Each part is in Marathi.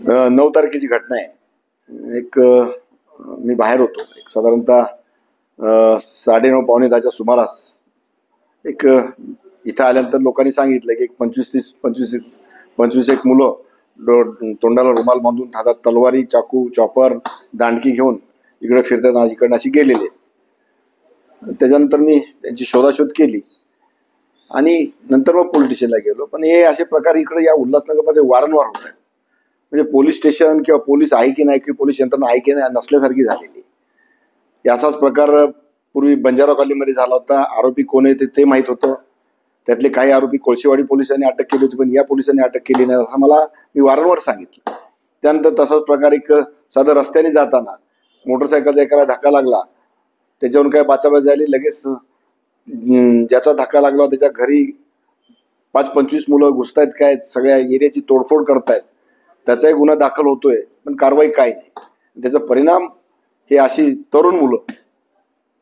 9 तारखेची घटना आहे। मी बाहेर होतो, एक साधारणतः 9:30 पावणे 10च्या सुमारास इथं आल्यानंतर लोकांनी सांगितलं की 25 एक मुलं तोंडाला रुमाल बांधून, हातात तलवारी, चाकू, चॉपर, दांडकी घेऊन इकडे फिरतात, इकडनं अशी गेलेले। त्याच्यानंतर मी त्यांची शोधाशोध केली आणि नंतर मग पोलीस स्टेशनला गेलो। पण हे असे प्रकार इकडे या उल्हासनगरमध्ये वारंवार होत आहेत। म्हणजे पोलीस स्टेशन किंवा पोलीस आहे की नाही, किंवा पोलीस यंत्रणा आहे की नाही नसल्यासारखी झालेली। याचाच प्रकार पूर्वी बंजारा कॉलनीमध्ये झाला होता। आरोपी कोण आहे ते माहीत होतं। त्यातले काही आरोपी कोळशेवाडी पोलिसांनी अटक केली होती, पण या पोलिसांनी अटक केली नाही असं मी वारंवार सांगितलं। त्यानंतर तसाच प्रकार साधं रस्त्याने जाताना मोटरसायकलचा एकाला धक्का लागला, त्याच्यावरून काय बाचाबाच झाली, लगेच ज्याचा धक्का लागला त्याच्या घरी 25 मुलं घुसतायत, काय सगळ्या एरियाची तोडफोड करतायत, त्याचाही गुन्हा दाखल होतोय, पण कारवाई काय नाही। त्याचा परिणाम हे अशी तरुण मुलं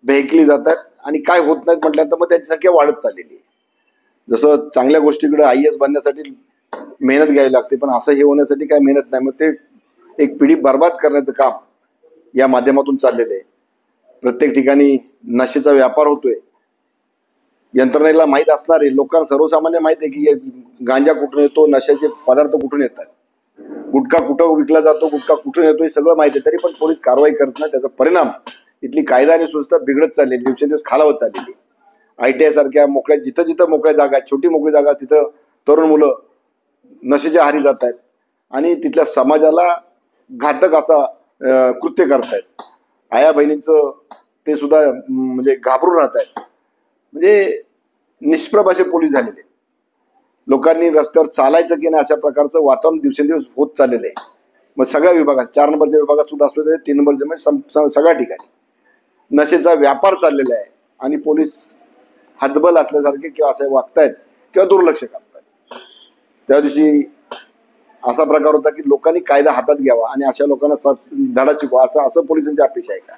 भेकली जातात आणि काय होत नाहीत म्हटल्यानंतर मग त्यांची संख्या वाढत चाललेली आहे। जसं चांगल्या गोष्टीकडे IAS बनण्यासाठी मेहनत घ्यावी लागते, पण असं हे होण्यासाठी काय मेहनत नाही। मग ते एक पिढी बर्बाद करण्याचं काम या माध्यमातून चाललेलं आहे। प्रत्येक ठिकाणी नशेचा व्यापार होतोय। यंत्रणेला माहीत असणारे लोकांना, सर्वसामान्य माहित आहे की गांजा कुठून येतो, नशाचे पदार्थ कुठून येतात, गुटखा कुठं विकला जातो, गुटखा कुठून येतो, हे सगळं माहिती आहे, तरी पण पोलीस कारवाई करत नाही। त्याचा परिणाम इथली कायदा आणि सुव्यवस्था बिघडत चाललेली, दिवसेंदिवस खालावत चाललेली। ITI सारख्या मोकळ्या, जिथं मोकळ्या जागा आहेत, छोटी मोकळी जागा, तिथं तरुण मुलं नशेच्या आहारी जात आहेत आणि तिथल्या समाजाला घातक असा कृत्य करतायत। आया बहिणींचं ते सुद्धा म्हणजे घाबरून राहत आहेत। म्हणजे निष्प्रभ असे पोलीस झालेले। लोकांनी रस्त्यावर चालायचं की नाही अशा प्रकारचं वातावरण दिवसेंदिवस होत चाललेलं आहे। मग सगळ्या विभागात, 4 नंबरच्या विभागात सुद्धा असू दे, 3 नंबरच्या, म्हणजे सगळ्या ठिकाणी नशेचा व्यापार चाललेला आहे आणि पोलीस हतबल असल्यासारखे किंवा असे वागतायत किंवा दुर्लक्ष करतायत। त्या दिवशी असा प्रकार होता की लोकांनी कायदा हातात घ्यावा आणि अशा लोकांना धडा शिकवा, असं पोलिसांची अपेक्षा आहे का?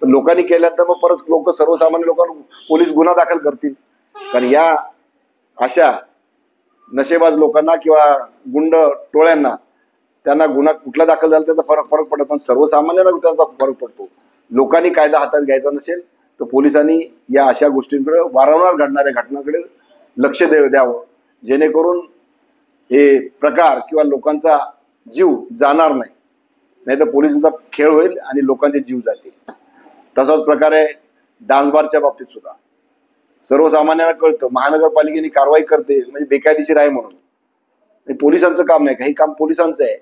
पण लोकांनी केल्यानंतर मग परत सर्वसामान्य लोकांना पोलीस गुन्हा दाखल करतील, कारण या अशा नशेबाज लोकांना किंवा गुंड टोळ्यांना त्यांना गुन्हा कुठला दाखल झाला त्याचा फरक पडत, पण सर्वसामान्यांना त्याचा फरक पडतो। लोकांनी कायदा हातात घ्यायचा नसेल तर पोलिसांनी या अशा गोष्टींकडे, वारंवार घडणाऱ्या घटनांकडे लक्ष द्यावं, जेणेकरून हे प्रकार किंवा लोकांचा जीव जाणार नाही, नाहीतर पोलिसांचा खेळ होईल आणि लोकांचे जीव जातील। तसाच प्रकारे डान्स बारच्या बाबतीत सुद्धा सर्वसामान्यांना कळतं, महानगरपालिकेने कारवाई करते म्हणजे बेकायदेशीर आहे म्हणून। पोलिसांचं काम नाही, काही काम पोलिसांचं आहे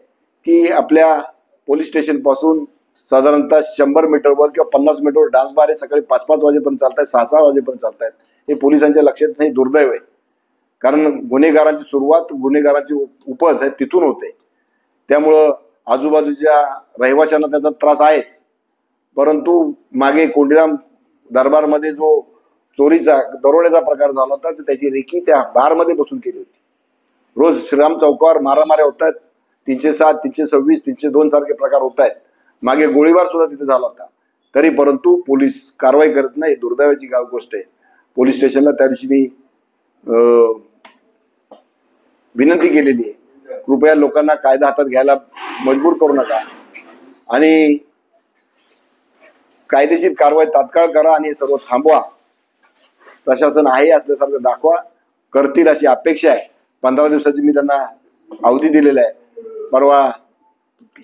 की आपल्या पोलीस स्टेशन पासून साधारणतः 100 मीटरवर किंवा 50 मीटरवर डान्स बार आहे, सकाळी 5-5 वाजेपर्यंत चालतात, 6-6 वाजेपर्यंत चालतात। हे पोलिसांच्या लक्षात नाही, दुर्दैव आहे। कारण गुन्हेगारांची सुरुवात, गुन्हेगारांची उपज आहे तिथून होते। त्यामुळं आजूबाजूच्या रहिवाशांना त्याचा त्रास आहेच, परंतु मागे कोंडीराम दरबारमध्ये जो दरोड्याचा प्रकार झाला होता, तर त्याची रेकी त्या बारमध्ये बसून केली होती। रोज श्रीराम चौकावर मारामाऱ्या होत आहेत, 307, 326, 302 सारखे प्रकार होत आहेत। मागे गोळीबार सुद्धा तिथे झाला होता, तरी परंतु पोलीस कारवाई करत नाही। दुर्दैवाची गोष्ट आहे। पोलीस स्टेशनला त्या दिवशी मी विनंती केलेली आहे, कृपया लोकांना कायदा हातात घ्यायला मजबूर करू नका आणि कायदेशीर कारवाई तात्काळ करा आणि सर्व थांबवा। प्रशासन आहे असल्यासारखं दाखवा, करतील अशी अपेक्षा आहे। 15 दिवसाची मी त्यांना अवधी दिलेला आहे। परवा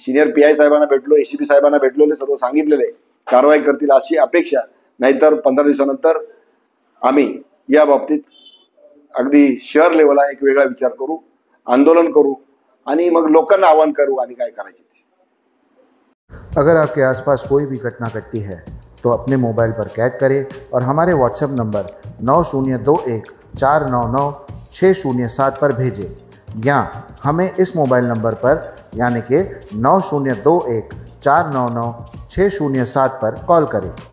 सिनियर PI साहेबांना भेटलो, ACP साहेबांना भेटलेले, सर्व सांगितलेले कारवाई करतील अशी अपेक्षा, नाहीतर 15 दिवसानंतर आम्ही या बाबतीत अगदी शहर लेवलला एक वेगळा विचार करू, आंदोलन करू आणि मग लोकांना आवाहन करू आणि काय करायचे। अगर आपके आसपास कोई भी घटना घटती है तो अपने मोबाइल पर कैद करें और हमारे WhatsApp नंबर 9021499607 पर भेजें, या हमें इस मोबाइल नंबर पर यानी कि 9021499607 पर कॉल करें।